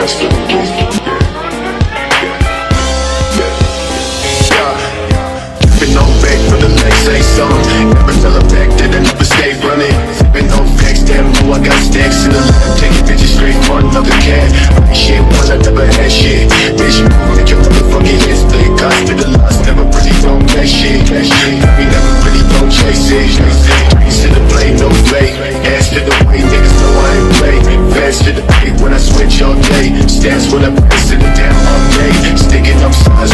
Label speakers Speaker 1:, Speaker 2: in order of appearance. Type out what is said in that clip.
Speaker 1: Been no back from the legs, say something. Never tell her back that I never stay running. Been no facts, damn, know I got stacks in the lab. Taking bitches straight for another cat. I ain't shit once, I never had shit. Bitch, make your motherfucking head split. Cost to the loss, never really don't that shit. We never really don't chase it. Trees to the play, no flake. Ass to the way, niggas know I ain't play. Fast to the beat when I switch all day. Stats when I press it down all day. Sticking up size